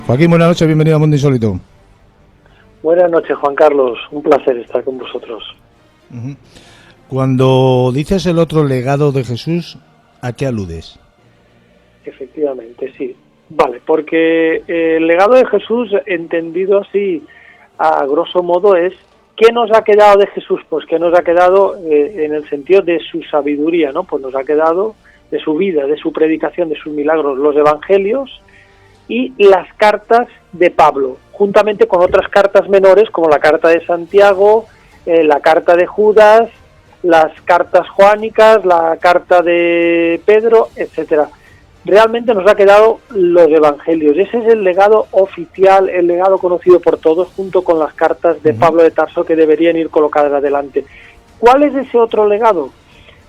Joaquín, buenas noches, bienvenido a Mundo Insólito. Buenas noches, Juan Carlos. Un placer estar con vosotros. Cuando dices el otro legado de Jesús, ¿a qué aludes? Efectivamente, sí. Vale, porque el legado de Jesús, entendido así a grosso modo, es ¿qué nos ha quedado de Jesús? Pues ¿qué nos ha quedado en el sentido de su sabiduría, ¿no? Pues nos ha quedado de su vida, de su predicación, de sus milagros, los evangelios y las cartas de Pablo, juntamente con otras cartas menores como la carta de Santiago, la carta de Judas, las cartas joánicas, la carta de Pedro, etcétera. Realmente nos ha quedado los evangelios. Ese es el legado oficial, el legado conocido por todos, junto con las cartas de Pablo de Tarso que deberían ir colocadas adelante. ¿Cuál es ese otro legado?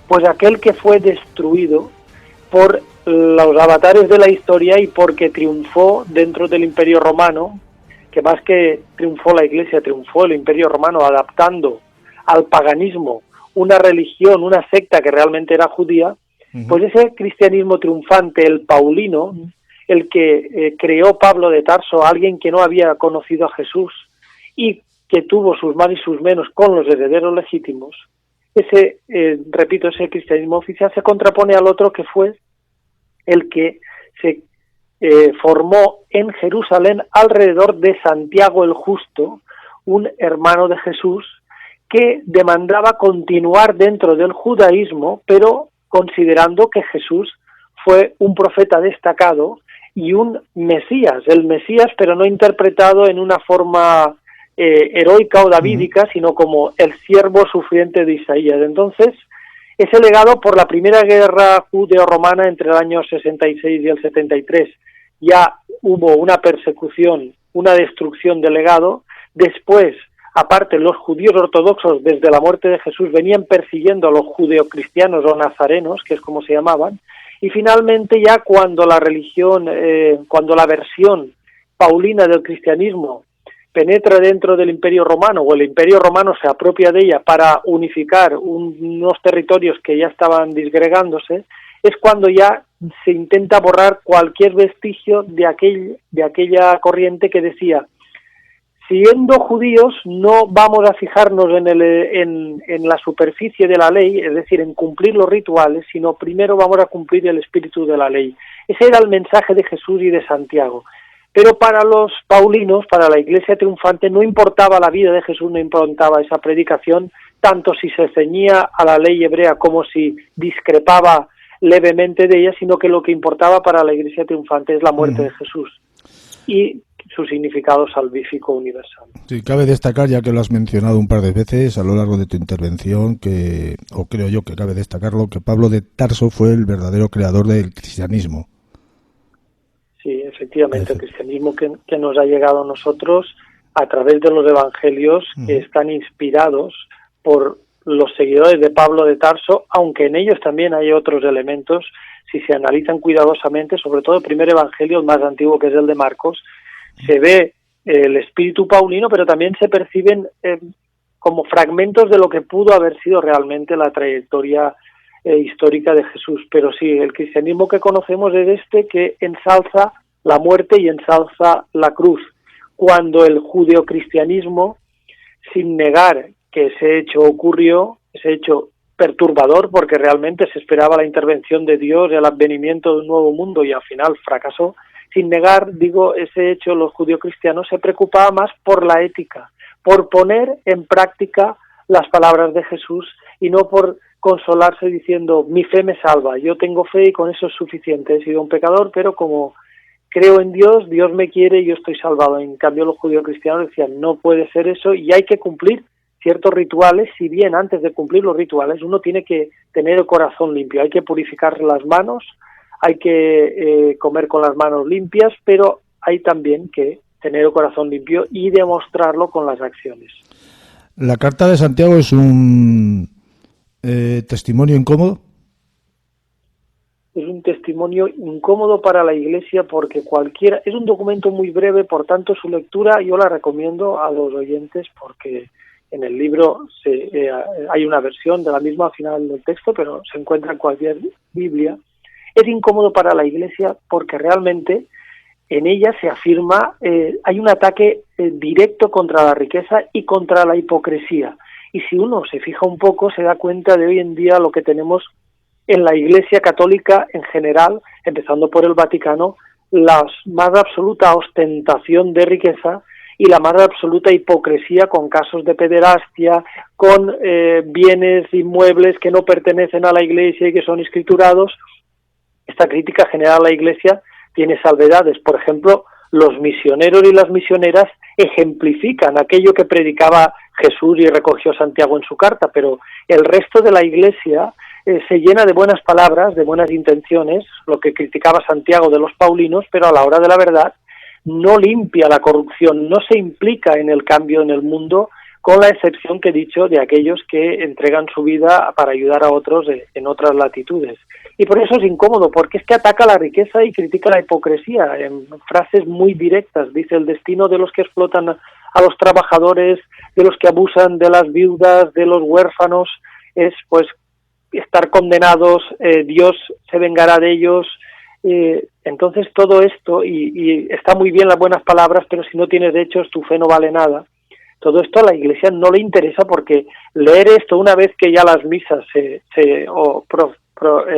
Pues aquel que fue destruido por los avatares de la historia y porque triunfó dentro del Imperio Romano, que más que triunfó la Iglesia, triunfó el Imperio Romano adaptando al paganismo una religión, una secta que realmente era judía. Pues ese cristianismo triunfante, el paulino, el que creó Pablo de Tarso, alguien que no había conocido a Jesús y que tuvo sus más y sus menos con los herederos legítimos, ese, repito, ese cristianismo oficial se contrapone al otro que fue el que se formó en Jerusalén alrededor de Santiago el Justo, un hermano de Jesús, que demandaba continuar dentro del judaísmo, pero considerando que Jesús fue un profeta destacado y un Mesías, el Mesías, pero no interpretado en una forma heroica o davídica, sino como el siervo sufriente de Isaías. Entonces, ese legado por la primera guerra judeo-romana entre el año 66 y el 73, ya hubo una persecución, una destrucción del legado. Después, aparte, los judíos ortodoxos, desde la muerte de Jesús, venían persiguiendo a los judeocristianos o nazarenos, que es como se llamaban, y finalmente ya cuando la religión, cuando la versión paulina del cristianismo penetra dentro del Imperio Romano, o el Imperio Romano se apropia de ella para unificar unos territorios que ya estaban disgregándose, es cuando ya se intenta borrar cualquier vestigio de aquella corriente que decía: siendo judíos no vamos a fijarnos en la superficie de la ley, es decir, en cumplir los rituales, sino primero vamos a cumplir el espíritu de la ley. Ese era el mensaje de Jesús y de Santiago. Pero para los paulinos, para la Iglesia triunfante, no importaba la vida de Jesús, no importaba esa predicación, tanto si se ceñía a la ley hebrea como si discrepaba levemente de ella, sino que lo que importaba para la Iglesia triunfante es la muerte de Jesús y su significado salvífico universal. Sí, cabe destacar, ya que lo has mencionado un par de veces a lo largo de tu intervención, o creo yo que cabe destacarlo, que Pablo de Tarso fue el verdadero creador del cristianismo. Sí, efectivamente, el cristianismo que nos ha llegado a nosotros a través de los evangelios que están inspirados por los seguidores de Pablo de Tarso, aunque en ellos también hay otros elementos, si se analizan cuidadosamente, sobre todo el primer evangelio, el más antiguo, que es el de Marcos, se ve el espíritu paulino, pero también se perciben como fragmentos de lo que pudo haber sido realmente la trayectoria histórica de Jesús. Pero sí, el cristianismo que conocemos es este que ensalza la muerte y ensalza la cruz, cuando el judeocristianismo, sin negar que ese hecho ocurrió, ese hecho perturbador, porque realmente se esperaba la intervención de Dios y el advenimiento de un nuevo mundo y al final fracasó, sin negar, digo, ese hecho, los judeocristianos se preocupaban más por la ética, por poner en práctica las palabras de Jesús y no por consolarse diciendo: mi fe me salva, yo tengo fe y con eso es suficiente, he sido un pecador, pero como creo en Dios, Dios me quiere y yo estoy salvado. En cambio, los judeocristianos decían: no puede ser eso y hay que cumplir ciertos rituales, si bien antes de cumplir los rituales uno tiene que tener el corazón limpio, hay que purificar las manos, hay que comer con las manos limpias, pero hay también que tener el corazón limpio y demostrarlo con las acciones. ¿La carta de Santiago es un testimonio incómodo? Es un testimonio incómodo para la Iglesia porque es un documento muy breve, por tanto su lectura yo la recomiendo a los oyentes porque en el libro hay una versión de la misma al final del texto, pero se encuentra en cualquier Biblia. Es incómodo para la Iglesia porque realmente en ella se afirma, hay un ataque directo contra la riqueza y contra la hipocresía. Y si uno se fija un poco, se da cuenta de hoy en día lo que tenemos en la Iglesia Católica en general, empezando por el Vaticano, la más absoluta ostentación de riqueza y la más absoluta hipocresía con casos de pederastia, con bienes inmuebles que no pertenecen a la Iglesia y que son escriturados. Esta crítica general a la Iglesia tiene salvedades. Por ejemplo, los misioneros y las misioneras ejemplifican aquello que predicaba Jesús y recogió Santiago en su carta, pero el resto de la Iglesia se llena de buenas palabras, de buenas intenciones, lo que criticaba Santiago de los paulinos, pero a la hora de la verdad no limpia la corrupción, no se implica en el cambio en el mundo, con la excepción que he dicho de aquellos que entregan su vida para ayudar a otros en otras latitudes. Y por eso es incómodo, porque es que ataca la riqueza y critica la hipocresía, en frases muy directas. Dice: el destino de los que explotan a los trabajadores, de los que abusan de las viudas, de los huérfanos, es pues estar condenados, Dios se vengará de ellos. Entonces todo esto, y está muy bien las buenas palabras, pero si no tienes hechos tu fe no vale nada. Todo esto a la Iglesia no le interesa, porque leer esto una vez que ya las misas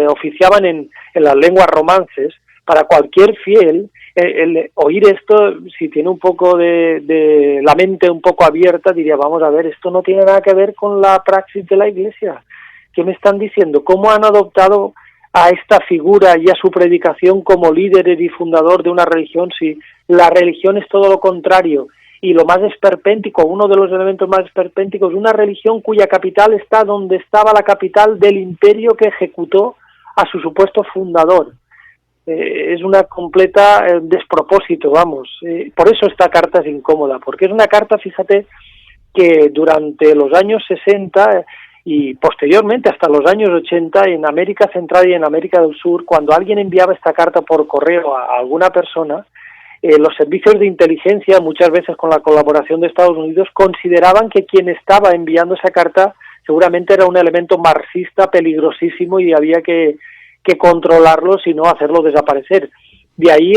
oficiaban en las lenguas romances, para cualquier fiel, el oír esto, si tiene un poco de la mente un poco abierta, diría: vamos a ver, esto no tiene nada que ver con la praxis de la Iglesia. ¿Qué me están diciendo? ¿Cómo han adoptado a esta figura y a su predicación como líder y fundador de una religión, si la religión es todo lo contrario? Y lo más esperpéntico, uno de los elementos más esperpénticos, una religión cuya capital está donde estaba la capital del imperio que ejecutó a su supuesto fundador. Es una completa despropósito, vamos. Por eso esta carta es incómoda, porque es una carta, fíjate, que durante los años 60 y posteriormente hasta los años 80, en América Central y en América del Sur, cuando alguien enviaba esta carta por correo a alguna persona, los servicios de inteligencia, muchas veces con la colaboración de Estados Unidos, consideraban que quien estaba enviando esa carta seguramente era un elemento marxista peligrosísimo y había que controlarlo, si no hacerlo desaparecer. De ahí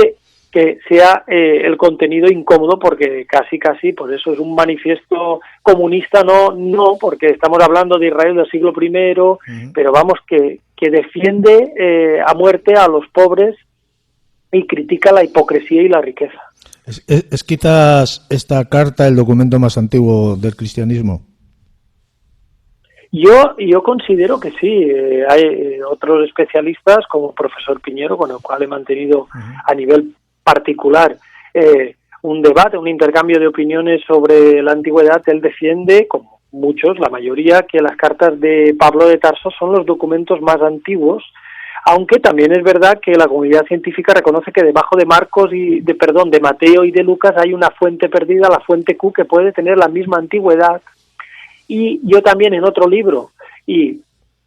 que sea el contenido incómodo, porque casi, por eso es un manifiesto comunista, no, porque estamos hablando de Israel del siglo I, pero vamos, que defiende a muerte a los pobres y critica la hipocresía y la riqueza. ¿Es quizás esta carta el documento más antiguo del cristianismo? Yo considero que sí. Hay otros especialistas, como el profesor Piñero, con el cual he mantenido a nivel particular un debate, un intercambio de opiniones sobre la antigüedad. Él defiende, como muchos, la mayoría, que las cartas de Pablo de Tarso son los documentos más antiguos, aunque también es verdad que la comunidad científica reconoce que debajo de de Mateo y de Lucas hay una fuente perdida, la fuente Q, que puede tener la misma antigüedad. Y yo también en otro libro, y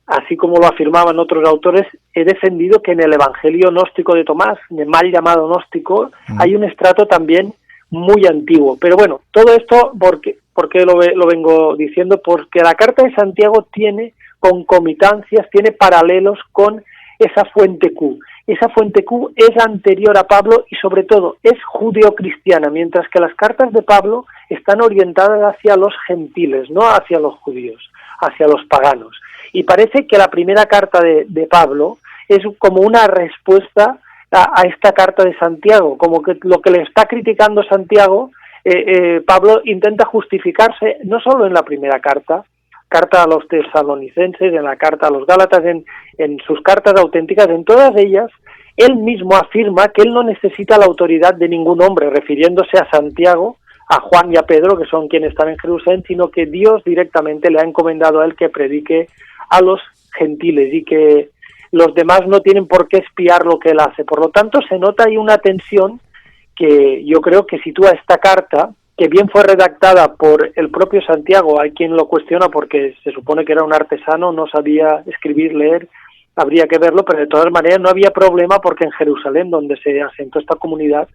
así como lo afirmaban otros autores, he defendido que en el Evangelio gnóstico de Tomás, el mal llamado gnóstico, hay un estrato también muy antiguo. Pero bueno, todo esto, ¿por qué lo vengo diciendo? Porque la carta de Santiago tiene concomitancias, tiene paralelos con esa fuente Q. Esa fuente Q es anterior a Pablo y sobre todo es judeocristiana, mientras que las cartas de Pablo están orientadas hacia los gentiles, no hacia los judíos, hacia los paganos. Y parece que la primera carta de Pablo es como una respuesta a esta carta de Santiago, como que lo que le está criticando Santiago, Pablo intenta justificarse no solo en la primera carta a los tesalonicenses, en la carta a los gálatas, en sus cartas auténticas, en todas ellas, él mismo afirma que él no necesita la autoridad de ningún hombre, refiriéndose a Santiago, a Juan y a Pedro, que son quienes están en Jerusalén, sino que Dios directamente le ha encomendado a él que predique a los gentiles y que los demás no tienen por qué espiar lo que él hace. Por lo tanto, se nota ahí una tensión que yo creo que sitúa esta carta, que bien fue redactada por el propio Santiago. Hay quien lo cuestiona porque se supone que era un artesano, no sabía escribir, leer, habría que verlo, pero de todas maneras no había problema porque en Jerusalén, donde se asentó esta comunidad,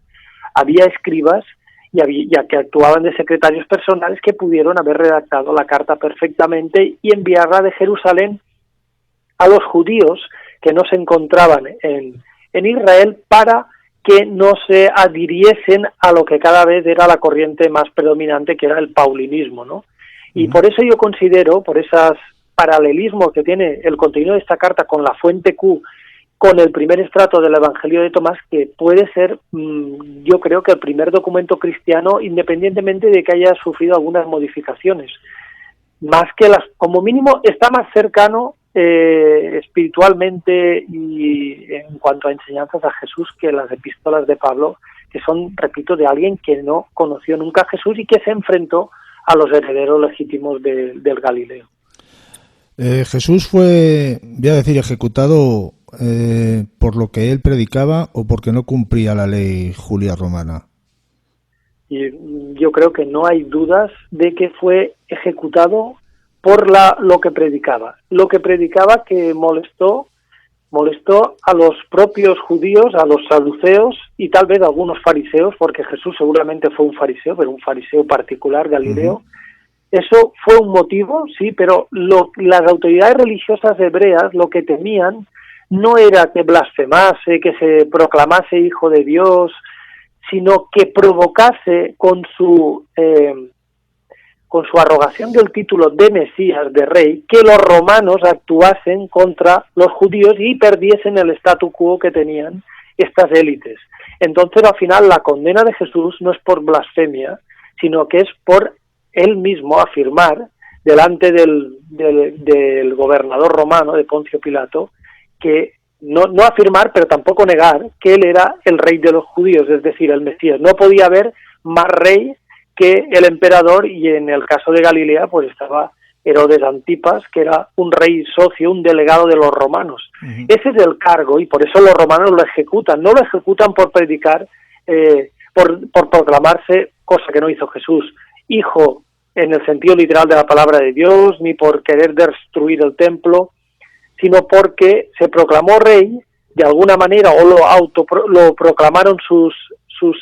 había escribas ya que actuaban de secretarios personales que pudieron haber redactado la carta perfectamente y enviarla de Jerusalén a los judíos que no se encontraban en Israel para que no se adhiriesen a lo que cada vez era la corriente más predominante, que era el paulinismo, ¿no? Y por eso yo considero, por esos paralelismos que tiene el contenido de esta carta con la fuente Q, con el primer estrato del Evangelio de Tomás, que puede ser, yo creo que el primer documento cristiano, independientemente de que haya sufrido algunas modificaciones. Más que como mínimo, está más cercano espiritualmente y en cuanto a enseñanzas a Jesús que las epístolas de Pablo, que son, repito, de alguien que no conoció nunca a Jesús y que se enfrentó a los herederos legítimos del Galileo. Jesús fue, voy a decir, ejecutado por lo que él predicaba o porque no cumplía la ley Julia Romana. Y yo creo que no hay dudas de que fue ejecutado por lo que predicaba. Lo que predicaba que molestó a los propios judíos, a los saduceos y tal vez a algunos fariseos, porque Jesús seguramente fue un fariseo, pero un fariseo particular, Galileo. Eso fue un motivo, sí, pero las autoridades religiosas hebreas lo que temían no era que blasfemase, que se proclamase hijo de Dios, sino que provocase con su arrogación del título de Mesías, de rey, que los romanos actuasen contra los judíos y perdiesen el statu quo que tenían estas élites. Entonces, al final, la condena de Jesús no es por blasfemia, sino que es por él mismo afirmar delante del gobernador romano, de Poncio Pilato, que no afirmar, pero tampoco negar que él era el rey de los judíos, es decir, el Mesías. No podía haber más rey que el emperador, y en el caso de Galilea pues estaba Herodes Antipas, que era un rey socio, un delegado de los romanos. Ese es el cargo, y por eso los romanos lo ejecutan. No lo ejecutan por predicar, por proclamarse, cosa que no hizo Jesús, hijo en el sentido literal de la palabra de Dios, ni por querer destruir el templo, sino porque se proclamó rey de alguna manera, o lo proclamaron sus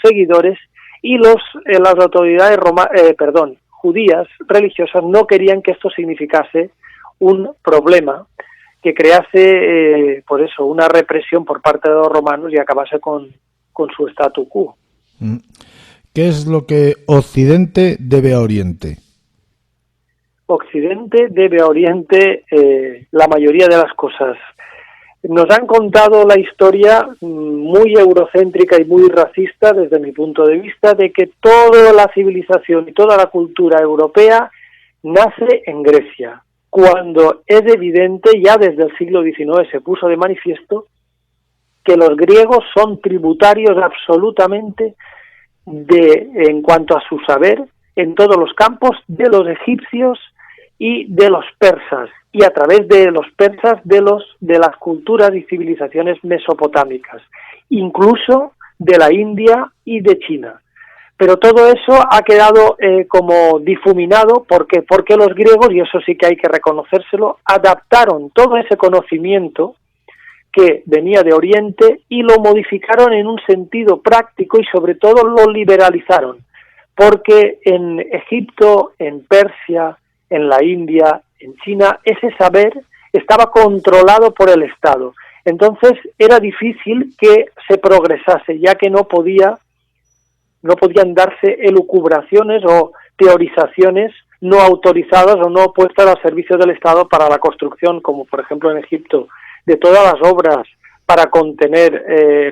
seguidores, y las autoridades judías religiosas no querían que esto significase un problema que crease, por eso, una represión por parte de los romanos y acabase con su statu quo. ¿Qué es lo que Occidente debe a Oriente? Occidente debe a Oriente la mayoría de las cosas. Nos han contado la historia muy eurocéntrica y muy racista, desde mi punto de vista, de que toda la civilización y toda la cultura europea nace en Grecia, cuando es evidente, ya desde el siglo XIX se puso de manifiesto, que los griegos son tributarios absolutamente en cuanto a su saber, en todos los campos, de los egipcios y de los persas, y a través de los persas de las culturas y civilizaciones mesopotámicas, incluso de la India y de China. Pero todo eso ha quedado como difuminado porque los griegos, y eso sí que hay que reconocérselo, adaptaron todo ese conocimiento que venía de Oriente y lo modificaron en un sentido práctico y sobre todo lo liberalizaron, porque en Egipto, en Persia, en la India, en China, ese saber estaba controlado por el Estado. Entonces era difícil que se progresase, ya que no podían darse elucubraciones o teorizaciones no autorizadas o no puestas al servicio del Estado para la construcción, como por ejemplo en Egipto, de todas las obras para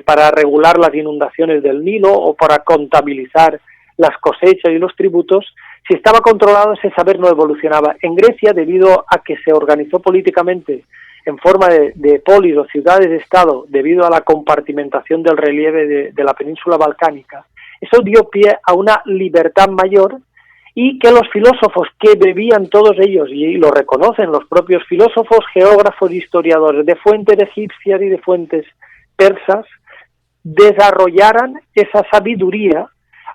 para regular las inundaciones del Nilo o para contabilizar las cosechas y los tributos. Si estaba controlado, ese saber no evolucionaba. En Grecia, debido a que se organizó políticamente en forma de polis o ciudades-estado, debido a la compartimentación del relieve de la península balcánica, eso dio pie a una libertad mayor, y que los filósofos que bebían todos ellos, y lo reconocen los propios filósofos, geógrafos, historiadores, de fuentes egipcias y de fuentes persas, desarrollaran esa sabiduría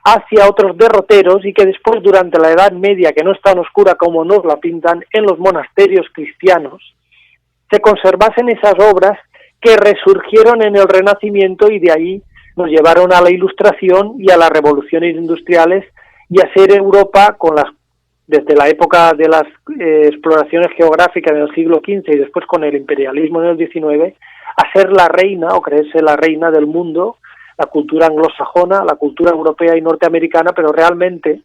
hacia otros derroteros, y que después, durante la Edad Media, que no es tan oscura como nos la pintan, en los monasterios cristianos, se conservasen esas obras que resurgieron en el Renacimiento y de ahí nos llevaron a la Ilustración y a las revoluciones industriales y a ser Europa, desde la época de las exploraciones geográficas en el siglo XV y después con el imperialismo en el XIX, a ser la reina o creerse la reina del mundo la cultura anglosajona, la cultura europea y norteamericana, pero realmente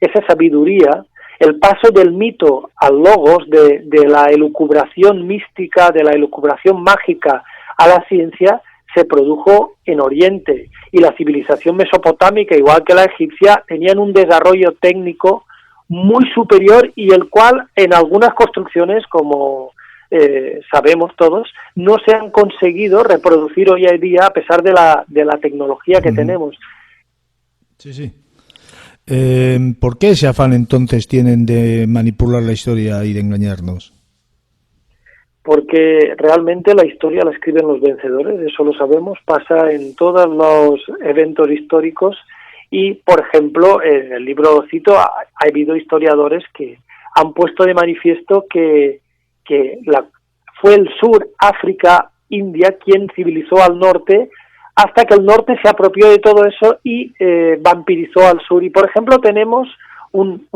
esa sabiduría, el paso del mito al logos, de la elucubración mística, de la elucubración mágica a la ciencia, se produjo en Oriente, y la civilización mesopotámica, igual que la egipcia, tenían un desarrollo técnico muy superior, y el cual en algunas construcciones, como sabemos todos, no se han conseguido reproducir hoy en día a pesar de la tecnología que tenemos. Sí, sí. ¿Por qué ese afán entonces tienen de manipular la historia y de engañarnos? Porque realmente la historia la escriben los vencedores, eso lo sabemos, pasa en todos los eventos históricos, y, por ejemplo, en el libro lo cito, ha habido historiadores que han puesto de manifiesto que fue el sur, África, India, quien civilizó al norte, hasta que el norte se apropió de todo eso y vampirizó al sur. Y, por ejemplo, tenemos un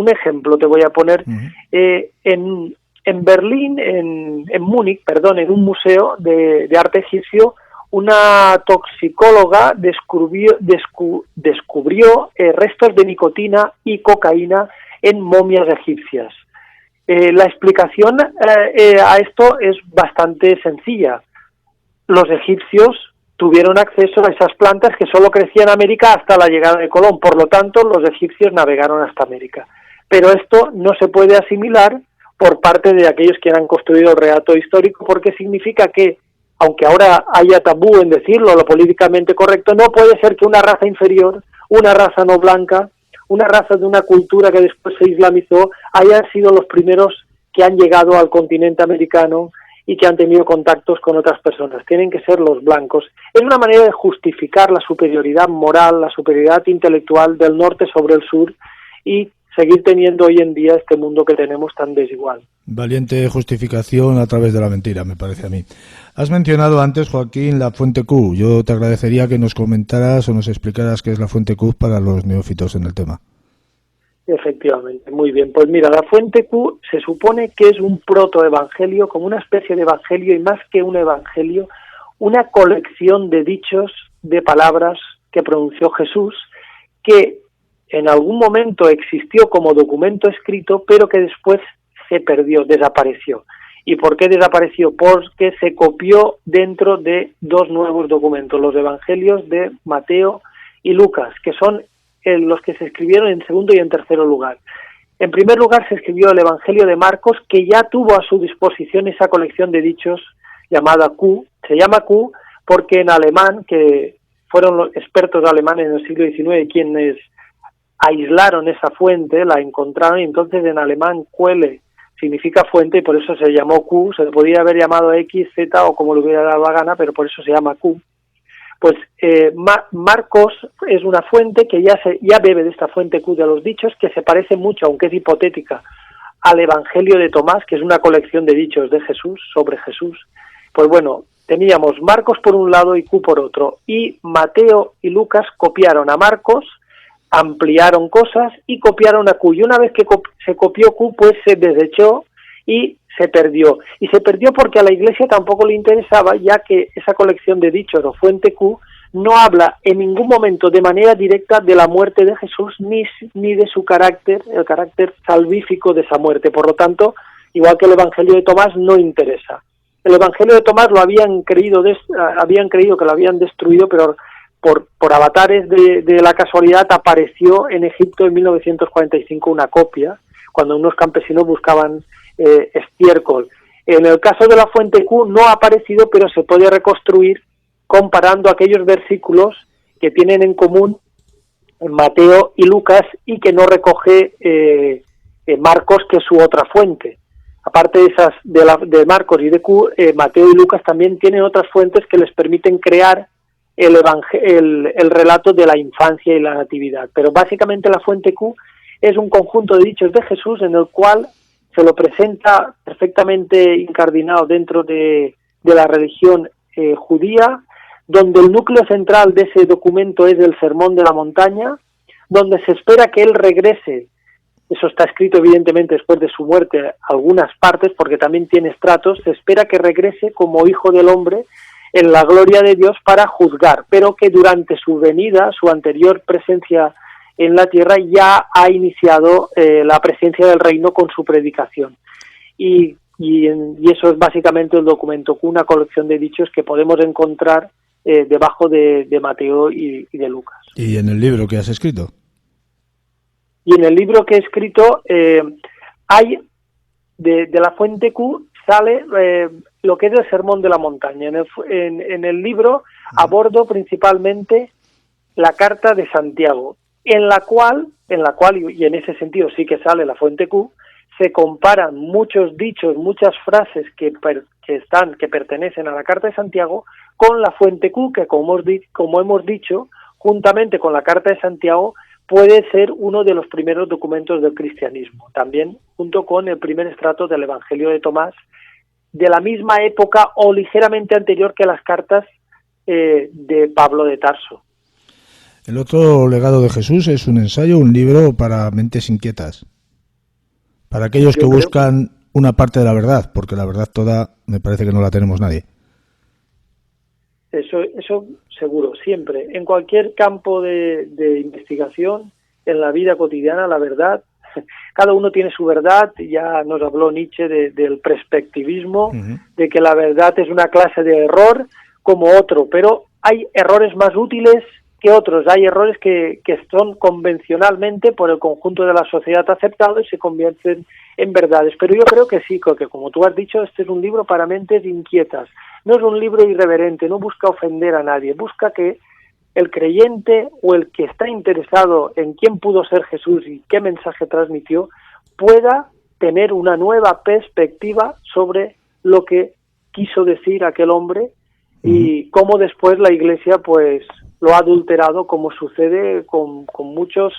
ejemplo, te voy a poner, en Berlín, en Múnich, perdón, en un museo de arte egipcio, una toxicóloga descubrió restos de nicotina y cocaína en momias egipcias. La explicación a esto es bastante sencilla. Los egipcios tuvieron acceso a esas plantas que solo crecían en América hasta la llegada de Colón, por lo tanto los egipcios navegaron hasta América. Pero esto no se puede asimilar por parte de aquellos que han construido el relato histórico, porque significa que, aunque ahora haya tabú en decirlo, lo políticamente correcto, no puede ser que una raza inferior, una raza no blanca, una raza de una cultura que después se islamizó, hayan sido los primeros que han llegado al continente americano y que han tenido contactos con otras personas. Tienen que ser los blancos. Es una manera de justificar la superioridad moral, la superioridad intelectual del norte sobre el sur, y seguir teniendo hoy en día este mundo que tenemos tan desigual. Valiente justificación a través de la mentira, me parece a mí. Has mencionado antes, Joaquín, la fuente Q. Yo te agradecería que nos comentaras o nos explicaras qué es la fuente Q para los neófitos en el tema. Efectivamente, muy bien. Pues mira, la fuente Q se supone que es un protoevangelio, como una especie de evangelio, y más que un evangelio, una colección de dichos, de palabras que pronunció Jesús, que en algún momento existió como documento escrito, pero que después se perdió, desapareció. ¿Y por qué desapareció? Porque se copió dentro de dos nuevos documentos, los evangelios de Mateo y Lucas, que son los que se escribieron en segundo y en tercer lugar. En primer lugar se escribió el Evangelio de Marcos, que ya tuvo a su disposición esa colección de dichos llamada Q. Se llama Q porque en alemán, que fueron los expertos alemanes en el siglo XIX quienes aislaron esa fuente, la encontraron, y entonces en alemán Quelle significa fuente, y por eso se llamó Q. Se le podría haber llamado X, Z o como le hubiera dado la gana, pero por eso se llama Q. Pues Marcos es una fuente que ya bebe de esta fuente Q de los dichos, que se parece mucho, aunque es hipotética, al Evangelio de Tomás, que es una colección de dichos de Jesús, sobre Jesús. Pues bueno, teníamos Marcos por un lado y Q por otro, y Mateo y Lucas copiaron a Marcos, ampliaron cosas y copiaron a Q, y una vez que se copió Q, pues se desechó y se perdió. Y se perdió porque a la Iglesia tampoco le interesaba, ya que esa colección de dichos o fuente Q no habla en ningún momento de manera directa de la muerte de Jesús ni de su carácter, el carácter salvífico de esa muerte. Por lo tanto, igual que el Evangelio de Tomás, no interesa. El Evangelio de Tomás lo habían creído que lo habían destruido, pero por avatares de la casualidad apareció en Egipto en 1945 una copia, cuando unos campesinos buscaban estiércol. En el caso de la fuente Q no ha aparecido, pero se puede reconstruir comparando aquellos versículos que tienen en común Mateo y Lucas y que no recoge Marcos, que es su otra fuente. Aparte de esas de Marcos y de Q, Mateo y Lucas también tienen otras fuentes que les permiten crear el relato de la infancia y la natividad. Pero básicamente la fuente Q es un conjunto de dichos de Jesús en el cual se lo presenta perfectamente incardinado dentro de la religión judía, donde el núcleo central de ese documento es el Sermón de la Montaña, donde se espera que él regrese. Eso está escrito evidentemente después de su muerte, algunas partes, porque también tiene estratos. Se espera que regrese como hijo del hombre en la gloria de Dios para juzgar, pero que durante su venida, su anterior presencia en la tierra, ya ha iniciado la presencia del reino con su predicación. Y eso es básicamente el documento, una colección de dichos que podemos encontrar debajo de Mateo y de Lucas. ¿Y en el libro que has escrito? Y en el libro que he escrito hay, de la Fuente Q, sale lo que es el Sermón de la Montaña. En el libro abordo principalmente la Carta de Santiago, en la cual, y en ese sentido sí que sale la Fuente Q, se comparan muchos dichos, muchas frases que pertenecen a la Carta de Santiago con la Fuente Q, que como hemos dicho, juntamente con la Carta de Santiago, puede ser uno de los primeros documentos del cristianismo, también junto con el primer estrato del Evangelio de Tomás, de la misma época o ligeramente anterior que las cartas de Pablo de Tarso. El otro legado de Jesús es un ensayo, un libro para mentes inquietas, para aquellos que buscan una parte de la verdad, porque la verdad toda me parece que no la tenemos nadie. Eso seguro, siempre. En cualquier campo de investigación, en la vida cotidiana, la verdad, cada uno tiene su verdad. Ya nos habló Nietzsche del perspectivismo, de que la verdad es una clase de error como otro, pero hay errores más útiles que otros. Hay errores que son convencionalmente por el conjunto de la sociedad aceptados y se convierten en verdades. Pero yo creo que sí, que como tú has dicho, este es un libro para mentes inquietas. No es un libro irreverente, no busca ofender a nadie, busca que el creyente o el que está interesado en quién pudo ser Jesús y qué mensaje transmitió, pueda tener una nueva perspectiva sobre lo que quiso decir aquel hombre y cómo después la Iglesia pues lo ha adulterado, como sucede con muchos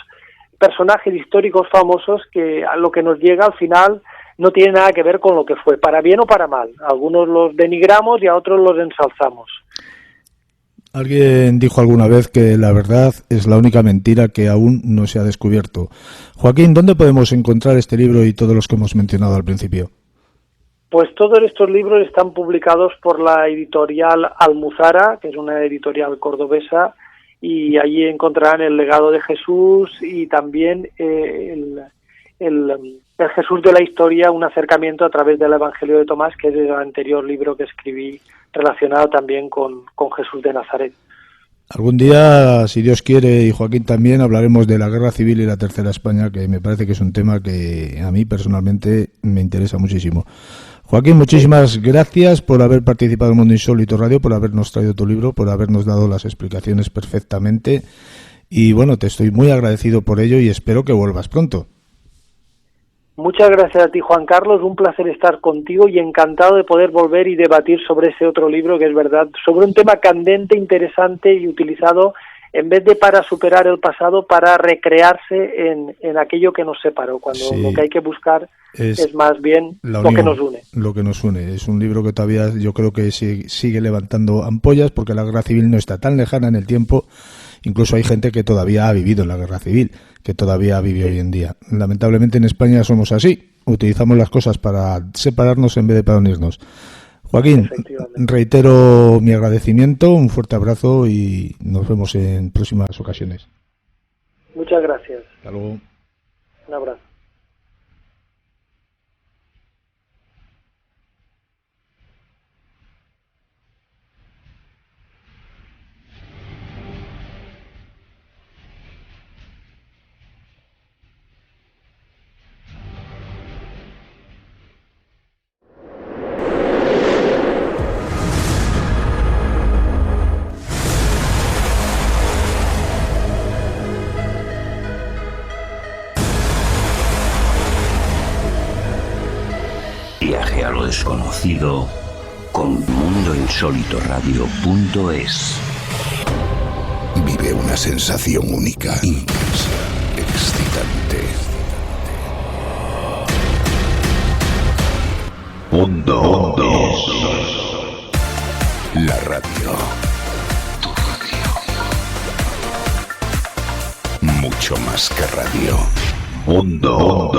personajes históricos famosos que a lo que nos llega al final no tiene nada que ver con lo que fue, para bien o para mal. Algunos los denigramos y a otros los ensalzamos. Alguien dijo alguna vez que la verdad es la única mentira que aún no se ha descubierto. Joaquín, ¿dónde podemos encontrar este libro y todos los que hemos mencionado al principio? Pues todos estos libros están publicados por la editorial Almuzara, que es una editorial cordobesa, y allí encontrarán el legado de Jesús y también el Jesús de la historia, un acercamiento a través del Evangelio de Tomás, que es el anterior libro que escribí relacionado también con Jesús de Nazaret. Algún día, si Dios quiere, y Joaquín también, hablaremos de la Guerra Civil y la Tercera España, que me parece que es un tema que a mí personalmente me interesa muchísimo. Joaquín, muchísimas gracias por haber participado en Mundo Insólito Radio, por habernos traído tu libro, por habernos dado las explicaciones perfectamente. Y bueno, te estoy muy agradecido por ello y espero que vuelvas pronto. Muchas gracias a ti, Juan Carlos, un placer estar contigo y encantado de poder volver y debatir sobre ese otro libro que es verdad, sobre un tema candente, interesante y utilizado en vez de para superar el pasado, para recrearse en aquello que nos separó, cuando sí, lo que hay que buscar es más bien lo que nos une. Lo que nos une. Es un libro que todavía yo creo que sigue levantando ampollas porque la guerra civil no está tan lejana en el tiempo. Incluso hay gente que todavía ha vivido en la guerra civil, que todavía vive hoy en día. Lamentablemente en España somos así, utilizamos las cosas para separarnos en vez de para unirnos. Joaquín, reitero mi agradecimiento, un fuerte abrazo y nos vemos en próximas ocasiones. Muchas gracias. Hasta luego. Un abrazo. Viaje a lo desconocido con mundoinsólitoradio.es. Vive una sensación única, intensa, excitante. Mundo. La radio. Tu radio. Mucho más que radio. Mundo.